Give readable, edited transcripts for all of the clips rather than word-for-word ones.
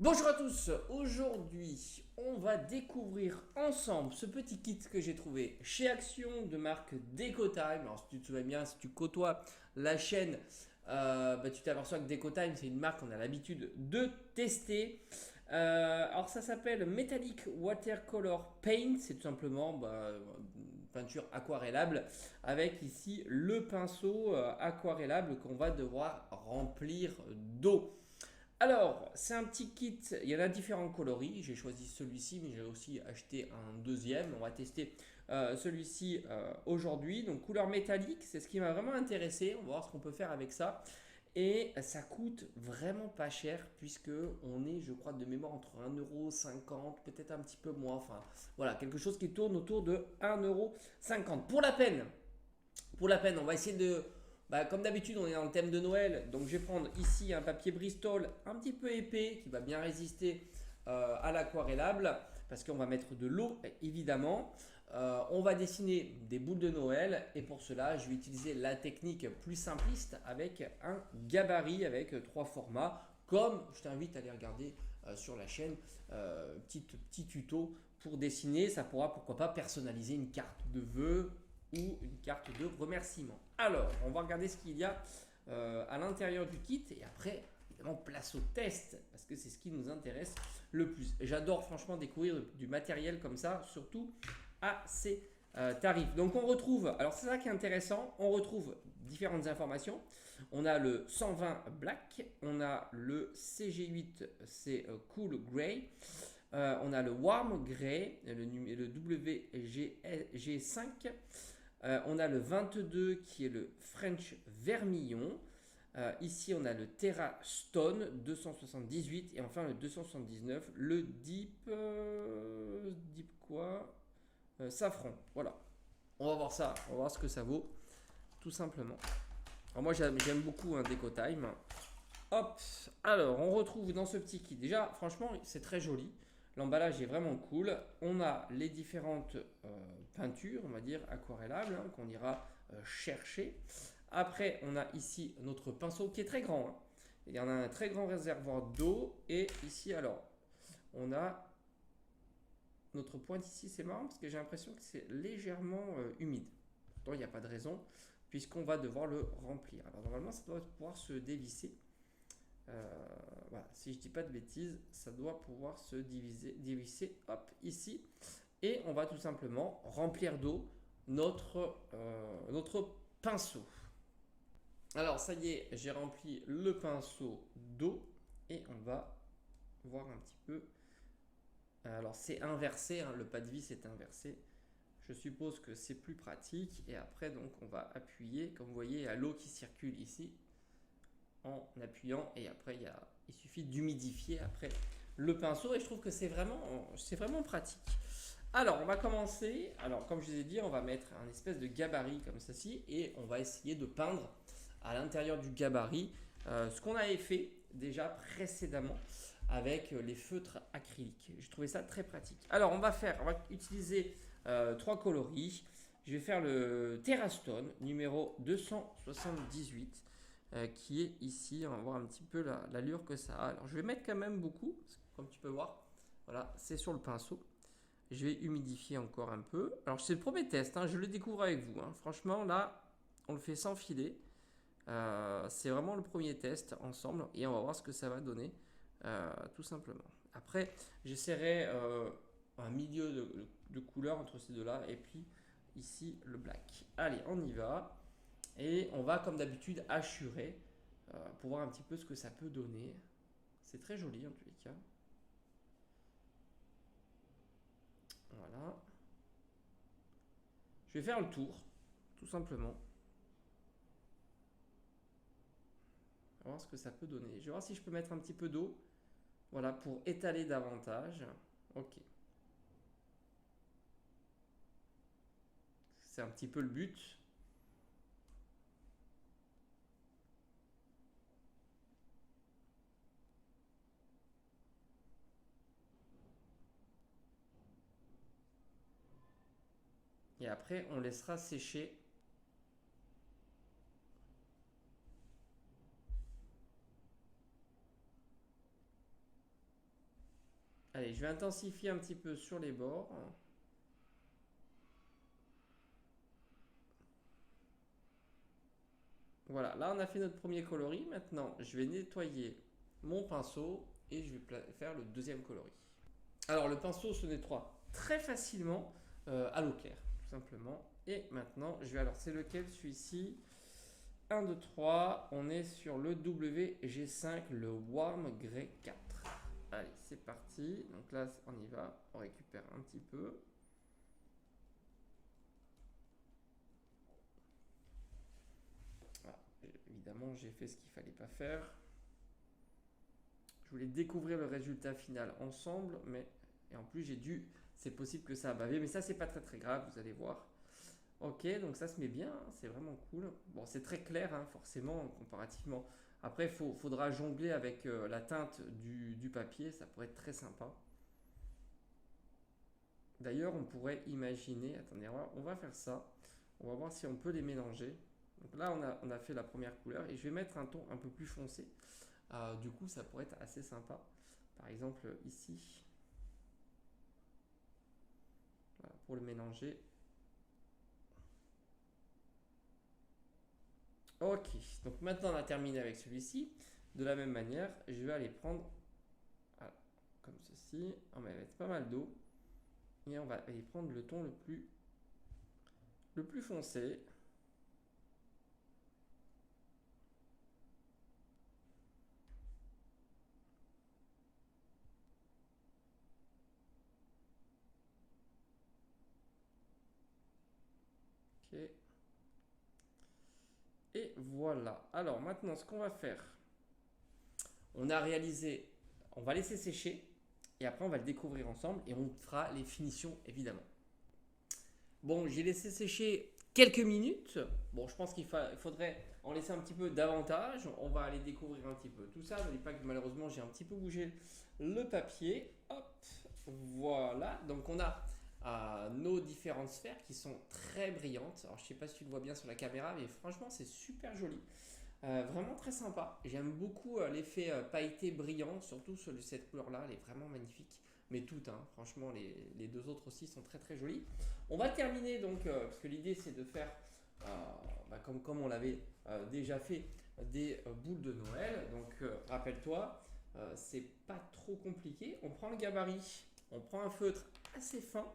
Bonjour à tous, aujourd'hui on va découvrir ensemble ce petit kit que j'ai trouvé chez Action de marque DecoTime. Alors si tu te souviens bien, si tu côtoies la chaîne, tu t'aperçois que DecoTime c'est une marque qu'on a l'habitude de tester. Alors ça s'appelle Metallic Watercolor Paint, c'est tout simplement une peinture aquarellable avec ici le pinceau aquarellable qu'on va devoir remplir d'eau. Alors, c'est un petit kit, il y en a différents coloris. J'ai choisi celui-ci, mais j'ai aussi acheté un deuxième. On va tester celui-ci aujourd'hui. Donc, couleur métallique, c'est ce qui m'a vraiment intéressé. On va voir ce qu'on peut faire avec ça. Et ça coûte vraiment pas cher, puisque on est, je crois, de mémoire entre 1,50 €, peut-être un petit peu moins. Enfin, voilà, quelque chose qui tourne autour de 1,50 € pour la peine, on va essayer de. Comme d'habitude, on est dans le thème de Noël. Donc, je vais prendre ici un papier Bristol un petit peu épais qui va bien résister à l'aquarellable parce qu'on va mettre de l'eau évidemment. On va dessiner des boules de Noël et pour cela, je vais utiliser la technique plus simpliste avec un gabarit avec trois formats. Comme je t'invite à aller regarder sur la chaîne, petit tuto pour dessiner. Ça pourra pourquoi pas personnaliser une carte de vœux ou une carte de remerciement. Alors, on va regarder ce qu'il y a à l'intérieur du kit et après, évidemment, place au test parce que c'est ce qui nous intéresse le plus. J'adore franchement découvrir du matériel comme ça, surtout à ces tarifs. Donc on retrouve, alors c'est ça qui est intéressant, on retrouve différentes informations. On a le 120 Black, on a le CG8, c'est Cool Grey. On a le Warm Grey, le WG5. On a le 22 qui est le French Vermillon. Ici, on a le Terra Stone 278 et enfin le 279, le Deep quoi Safran. Voilà. On va voir ça, on va voir ce que ça vaut, tout simplement. Alors moi, j'aime beaucoup un DecoTime. Hop, alors on retrouve dans ce petit kit, déjà franchement c'est très joli, l'emballage est vraiment cool, on a les différentes peintures, on va dire aquarellables, qu'on ira chercher. Après on a ici notre pinceau qui est très grand, hein. Il y en a un très grand réservoir d'eau et ici alors on a notre pointe ici, c'est marrant parce que j'ai l'impression que c'est légèrement humide. Pourtant il n'y a pas de raison puisqu'on va devoir le remplir. Alors normalement ça doit pouvoir se dévisser. Voilà, si je dis pas de bêtises, ça doit pouvoir se diviser hop, ici. Et on va tout simplement remplir d'eau notre pinceau. Alors ça y est, j'ai rempli le pinceau d'eau et on va voir un petit peu. Alors c'est inversé, hein, le pas de vis est inversé. Je suppose que c'est plus pratique. Et après, donc, on va appuyer. Comme vous voyez, il y a l'eau qui circule ici en appuyant et après il suffit d'humidifier après le pinceau et je trouve que c'est vraiment pratique. Alors on va commencer, alors comme je vous ai dit on va mettre un espèce de gabarit comme ceci et on va essayer de peindre à l'intérieur du gabarit ce qu'on avait fait déjà précédemment avec les feutres acryliques. J'ai trouvé ça très pratique. Alors on va utiliser trois coloris. Je vais faire le Terrastone numéro 278 qui est ici. On va voir un petit peu l'allure que ça a. Alors je vais mettre quand même beaucoup, comme tu peux voir. Voilà, c'est sur le pinceau. Je vais humidifier encore un peu. Alors c'est le premier test, hein, je le découvre avec vous, hein. Franchement là, on le fait sans filet. C'est vraiment le premier test ensemble et on va voir ce que ça va donner, tout simplement. Après, j'essaierai un milieu de couleur entre ces deux-là et puis ici le black. Allez, on y va. Et on va, comme d'habitude, assurer pour voir un petit peu ce que ça peut donner. C'est très joli en tous les cas. Voilà. Je vais faire le tour, tout simplement. On va voir ce que ça peut donner. Je vais voir si je peux mettre un petit peu d'eau. Voilà, pour étaler davantage. Ok. C'est un petit peu le but. Et après, on laissera sécher. Allez, je vais intensifier un petit peu sur les bords. Voilà, là on a fait notre premier coloris. Maintenant, je vais nettoyer mon pinceau et je vais faire le deuxième coloris. Alors, le pinceau se nettoie très facilement à l'eau claire, tout simplement. Et maintenant, je vais alors, c'est lequel celui-ci? 1, 2, 3, on est sur le WG5, le Warm Grey 4. Allez, c'est parti. Donc là, on y va. On récupère un petit peu. Ah, évidemment, j'ai fait ce qu'il fallait pas faire. Je voulais découvrir le résultat final ensemble, mais et en plus c'est possible que ça a bavé, mais ça c'est pas très très grave, vous allez voir. Ok, donc ça se met bien, hein, c'est vraiment cool. Bon, c'est très clair, hein, forcément, comparativement. Après, faudra jongler avec la teinte du papier, ça pourrait être très sympa. D'ailleurs, on pourrait imaginer, attendez, on va faire ça. On va voir si on peut les mélanger. Donc là, on a fait la première couleur et je vais mettre un ton un peu plus foncé. Du coup, ça pourrait être assez sympa. Par exemple, ici, voilà, pour le mélanger. Ok, donc maintenant on a terminé avec celui-ci. De la même manière, je vais aller prendre voilà, comme ceci. On va mettre pas mal d'eau et on va aller prendre le ton le plus foncé. Ok. Et voilà. Alors maintenant, ce qu'on va faire, on a réalisé, on va laisser sécher et après on va le découvrir ensemble et on fera les finitions évidemment. Bon, j'ai laissé sécher quelques minutes. Bon, je pense qu'il faudrait en laisser un petit peu davantage. On va aller découvrir un petit peu tout ça. N'oubliez pas que malheureusement, j'ai un petit peu bougé le papier. Hop, voilà. Donc, on a nos différentes sphères qui sont très brillantes. Alors, je ne sais pas si tu le vois bien sur la caméra, mais franchement, c'est super joli. Vraiment très sympa. J'aime beaucoup l'effet pailleté brillant, surtout sur cette couleur-là. Elle est vraiment magnifique. Mais toutes, hein, franchement, les deux autres aussi sont très très jolies. On va terminer donc, parce que l'idée c'est de faire, comme on l'avait déjà fait, des boules de Noël. Donc rappelle-toi, c'est pas trop compliqué. On prend le gabarit, on prend un feutre assez fin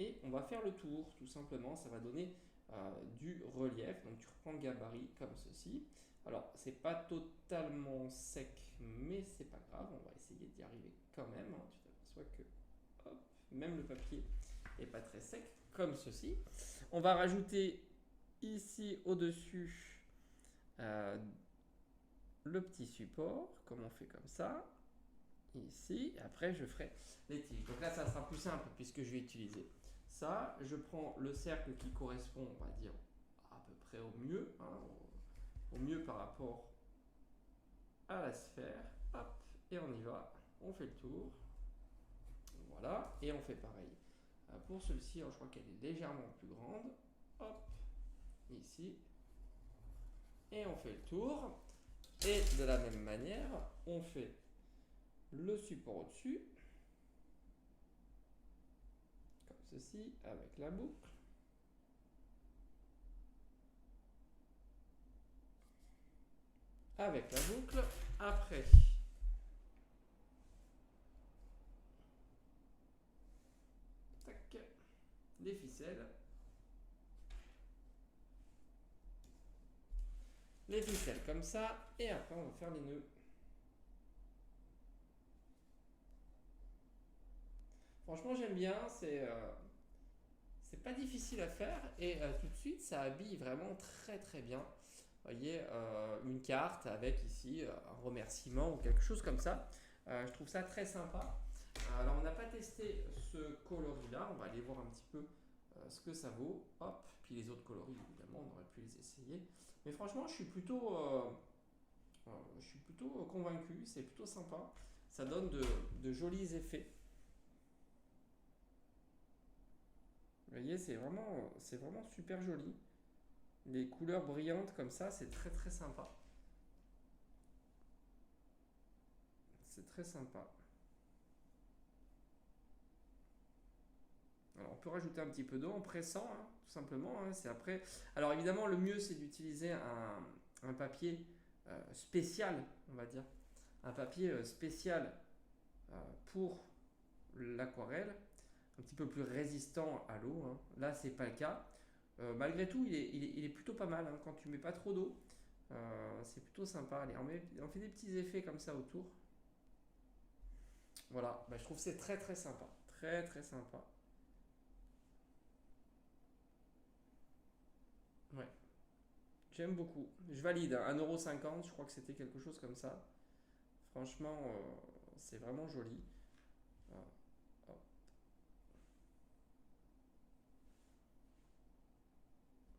et on va faire le tour tout simplement. Ça va donner du relief. Donc tu reprends le gabarit comme ceci. Alors c'est pas totalement sec, mais c'est pas grave. On va essayer d'y arriver quand même, hein. Tu t'aperçois que hop, même le papier est pas très sec comme ceci. On va rajouter ici au-dessus euh, le petit support, comme on fait comme ça. Ici, et après je ferai les tiges. Donc là, ça sera plus simple puisque je vais utiliser ça. Je prends le cercle qui correspond, on va dire, à peu près au mieux, hein, au mieux par rapport à la sphère. Hop, et on y va. On fait le tour. Voilà, et on fait pareil. Pour celui-ci, je crois qu'elle est légèrement plus grande. Hop, ici. Et on fait le tour. Et de la même manière, on fait le support au-dessus. Comme ceci, avec la boucle. Avec la boucle. Après, tac, les ficelles. Les ficelles comme ça. Et après, on va faire les nœuds. Franchement, j'aime bien. C'est pas difficile à faire. Et tout de suite, ça habille vraiment très très bien. Vous voyez, une carte avec ici un remerciement ou quelque chose comme ça. Je trouve ça très sympa. Alors, on n'a pas testé ce coloris-là. On va aller voir un petit peu ce que ça vaut. Hop, puis les autres coloris, évidemment, on aurait pu les essayer. Mais franchement, je suis plutôt convaincu. C'est plutôt sympa. Ça donne de jolis effets. Vous voyez, c'est vraiment super joli. Les couleurs brillantes comme ça, c'est très très sympa. C'est très sympa. peut rajouter un petit peu d'eau en pressant, hein, tout simplement. Hein, c'est après. Alors évidemment, le mieux c'est d'utiliser un papier spécial, on va dire, un papier spécial pour l'aquarelle, un petit peu plus résistant à l'eau. Hein. Là, c'est pas le cas. Malgré tout, il est plutôt pas mal hein, quand tu mets pas trop d'eau. C'est plutôt sympa. Allez, on fait des petits effets comme ça autour. Voilà, bah, je trouve que c'est très très sympa. Très très sympa. Ouais, j'aime beaucoup. Je valide, hein, 1,50 €, je crois que c'était quelque chose comme ça. Franchement, c'est vraiment joli. Euh, hop.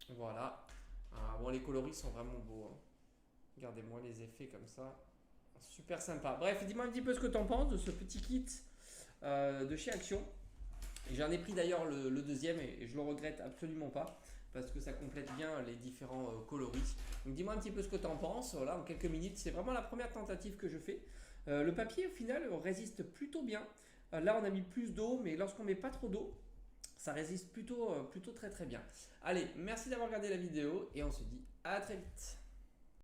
Voilà. Ah, bon, les coloris sont vraiment beaux. Hein. Regardez-moi les effets comme ça. Super sympa. Bref, dis-moi un petit peu ce que tu en penses de ce petit kit de chez Action. J'en ai pris d'ailleurs le deuxième et je le regrette absolument pas parce que ça complète bien les différents coloris. Donc dis-moi un petit peu ce que tu en penses. Voilà, en quelques minutes, c'est vraiment la première tentative que je fais. Le papier au final résiste plutôt bien. Là, on a mis plus d'eau, mais lorsqu'on met pas trop d'eau, ça résiste plutôt très très bien. Allez, merci d'avoir regardé la vidéo et on se dit à très vite.